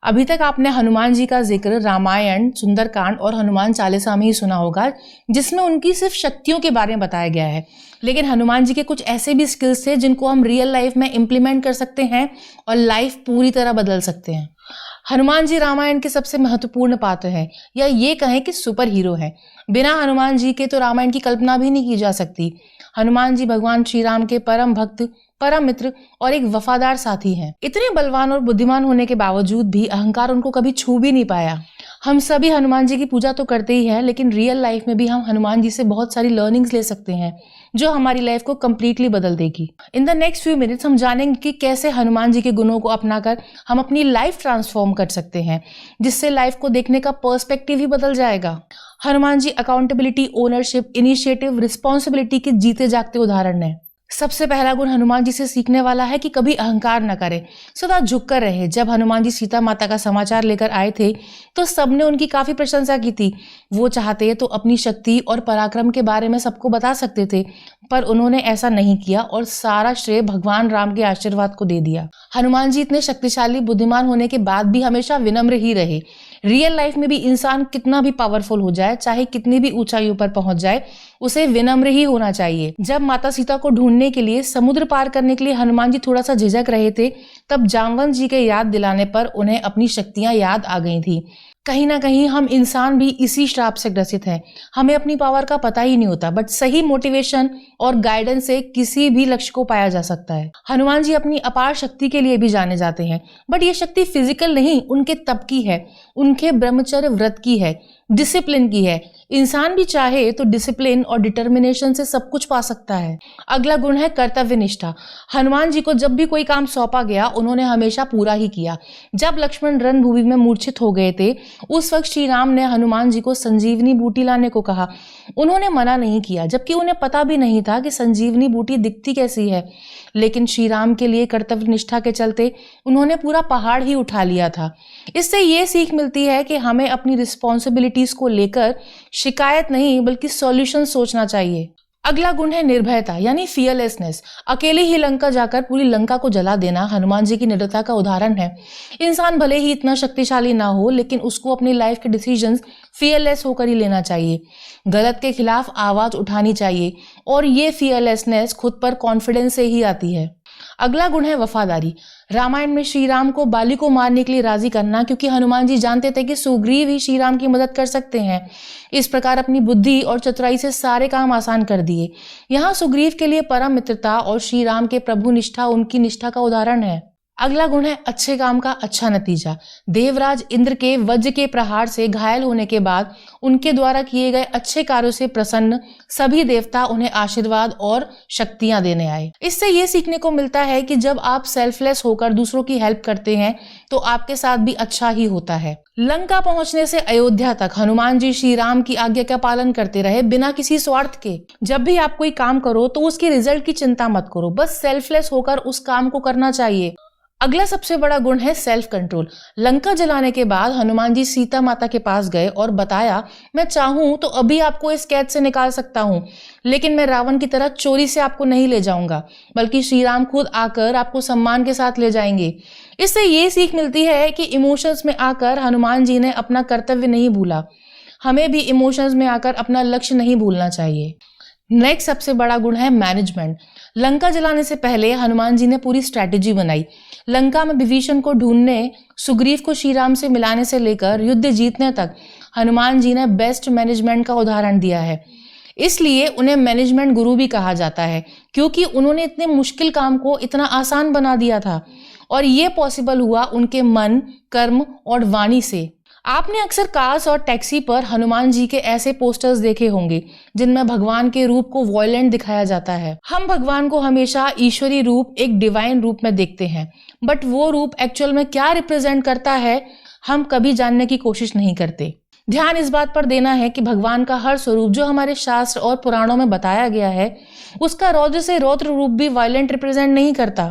अभी तक आपने हनुमान जी का जिक्र रामायण, सुंदरकांड और हनुमान चालीसा में ही सुना होगा, जिसमें उनकी सिर्फ शक्तियों के बारे में बताया गया है। लेकिन हनुमान जी के कुछ ऐसे भी स्किल्स थे जिनको हम रियल लाइफ में इम्प्लीमेंट कर सकते हैं और लाइफ पूरी तरह बदल सकते हैं। हनुमान जी रामायण के सबसे महत्वपूर्ण पात्र हैं, या ये कहें कि सुपर हीरो हैं। बिना हनुमान जी के तो रामायण की कल्पना भी नहीं की जा सकती। हनुमान जी भगवान श्री राम के परम भक्त, परम मित्र और एक वफादार साथी हैं। इतने बलवान और बुद्धिमान होने के बावजूद भी अहंकार उनको कभी छू भी नहीं पाया। हम सभी हनुमान जी की पूजा तो करते ही हैं, लेकिन रियल लाइफ में भी हम हनुमान जी से बहुत सारी लर्निंग्स ले सकते हैं जो हमारी लाइफ को कंप्लीटली बदल देगी। In the next few minutes हम जानेंगे कि कैसे हनुमान जी के गुणों को अपनाकर हम अपनी लाइफ ट्रांसफॉर्म कर सकते हैं, जिससे लाइफ को देखने का पर्सपेक्टिव ही बदल जाएगा। Hanuman ji accountability, ownership, initiative, responsibility के जीते जागते उदाहरण है। सबसे पहला गुण हनुमान जी से सीखने वाला है कि कभी अहंकार न करें, सदा झुककर रहे। जब हनुमान जी सीता माता का समाचार लेकर आए थे तो सबने उनकी काफी प्रशंसा की थी। वो चाहते तो अपनी शक्ति और पराक्रम के बारे में सबको बता सकते थे, पर उन्होंने ऐसा नहीं किया और सारा श्रेय भगवान राम के आशीर्वाद को दे दिया। हनुमान जी इतने शक्तिशाली, बुद्धिमान होने के बाद भी हमेशा विनम्र ही रहे। रियल लाइफ में भी इंसान कितना भी पावरफुल हो जाए, चाहे कितनी भी ऊंचाइयों पर पहुंच जाए, उसे विनम्र ही होना चाहिए। जब माता सीता को ढूंढने के लिए समुद्र पार करने के लिए हनुमान जी थोड़ा सा झिझक रहे थे, तब जामवंत जी के याद दिलाने पर उन्हें अपनी शक्तियां याद आ गई थी। कहीं ना कहीं हम इंसान भी इसी श्राप से ग्रसित हैं। हमें अपनी पावर का पता ही नहीं होता, बट सही मोटिवेशन और गाइडेंस से किसी भी लक्ष्य को पाया जा सकता है। हनुमान जी अपनी अपार शक्ति के लिए भी जाने जाते हैं, बट ये शक्ति फिजिकल नहीं, उनके तप की है, उनके ब्रह्मचर्य व्रत की है, डिसिप्लिन की है। इंसान भी चाहे तो डिसिप्लिन और डिटर्मिनेशन से सब कुछ पा सकता है। अगला गुण है कर्तव्य निष्ठा। हनुमान जी को जब भी कोई काम सौंपा गया, उन्होंने हमेशा पूरा ही किया। जब लक्ष्मण रणभूमि में मूर्छित हो गए थे, उस वक्त श्री राम ने हनुमान जी को संजीवनी बूटी लाने को कहा। उन्होंने मना नहीं किया, जबकि उन्हें पता भी नहीं था कि संजीवनी बूटी दिखती कैसी है। लेकिन श्री राम के लिए कर्तव्य निष्ठा के चलते उन्होंने पूरा पहाड़ ही उठा लिया था। इससे ये सीख मिलती है कि हमें अपनी रिस्पॉन्सिबिलिटीज को लेकर शिकायत नहीं बल्कि सॉल्यूशन सोचना चाहिए। अगला गुण है निर्भयता, यानी फियरलेसनेस। अकेले ही लंका जाकर पूरी लंका को जला देना हनुमान जी की निडरता का उदाहरण है। इंसान भले ही इतना शक्तिशाली ना हो, लेकिन उसको अपनी लाइफ के डिसीजंस फियरलेस होकर ही लेना चाहिए। गलत के खिलाफ आवाज उठानी चाहिए, और ये फियरलेसनेस खुद पर कॉन्फिडेंस से ही आती है। अगला गुण है वफादारी। रामायण में श्री राम को बाली को मारने के लिए राजी करना, क्योंकि हनुमान जी जानते थे कि सुग्रीव ही श्री राम की मदद कर सकते हैं। इस प्रकार अपनी बुद्धि और चतुराई से सारे काम आसान कर दिए। यहाँ सुग्रीव के लिए परम मित्रता और श्री राम के प्रभु निष्ठा उनकी निष्ठा का उदाहरण है। अगला गुण है अच्छे काम का अच्छा नतीजा। देवराज इंद्र के वज्र के प्रहार से घायल होने के बाद उनके द्वारा किए गए अच्छे कार्यों से प्रसन्न सभी देवता उन्हें आशीर्वाद और शक्तियां देने आए। इससे ये सीखने को मिलता है कि जब आप सेल्फलेस होकर दूसरों की हेल्प करते हैं तो आपके साथ भी अच्छा ही होता है। लंका पहुंचने से अयोध्या तक हनुमान जी श्री राम की आज्ञा का पालन करते रहे, बिना किसी स्वार्थ के। जब भी आप कोई काम करो तो उसके रिजल्ट की चिंता मत करो, बस सेल्फलेस होकर उस काम को करना चाहिए। अगला सबसे बड़ा गुण है सेल्फ कंट्रोल। लंका जलाने के बाद हनुमान जी सीता माता के पास गए और बताया, मैं चाहूं तो अभी आपको इस कैद से निकाल सकता हूं, लेकिन मैं रावण की तरह चोरी से आपको नहीं ले जाऊंगा, बल्कि श्री राम खुद आकर आपको सम्मान के साथ ले जाएंगे। इससे ये सीख मिलती है कि इमोशंस में आकर हनुमान जी ने अपना कर्तव्य नहीं भूला। हमें भी इमोशंस में आकर अपना लक्ष्य नहीं भूलना चाहिए। नेक्स्ट सबसे बड़ा गुण है मैनेजमेंट। लंका जलाने से पहले हनुमान जी ने पूरी स्ट्रैटेजी बनाई। लंका में विभीषण को ढूंढने, सुग्रीव को श्री राम से मिलाने से लेकर युद्ध जीतने तक हनुमान जी ने बेस्ट मैनेजमेंट का उदाहरण दिया है। इसलिए उन्हें मैनेजमेंट गुरु भी कहा जाता है, क्योंकि उन्होंने इतने मुश्किल काम को इतना आसान बना दिया था, और ये पॉसिबल हुआ उनके मन, कर्म और वाणी से। आपने अक्सर कार्स और टैक्सी पर हनुमान जी के ऐसे पोस्टर्स देखे होंगे जिनमें भगवान के रूप को वॉयलेंट दिखाया जाता है। हम भगवान को हमेशा ईश्वरी रूप, एक डिवाइन रूप में देखते हैं, बट वो रूप एक्चुअल में क्या रिप्रेजेंट करता है हम कभी जानने की कोशिश नहीं करते। ध्यान इस बात पर देना है कि भगवान का हर स्वरूप जो हमारे शास्त्र और पुराणों में बताया गया है, उसका रौद्र से रौद्र रूप भी वायलेंट रिप्रेजेंट नहीं करता।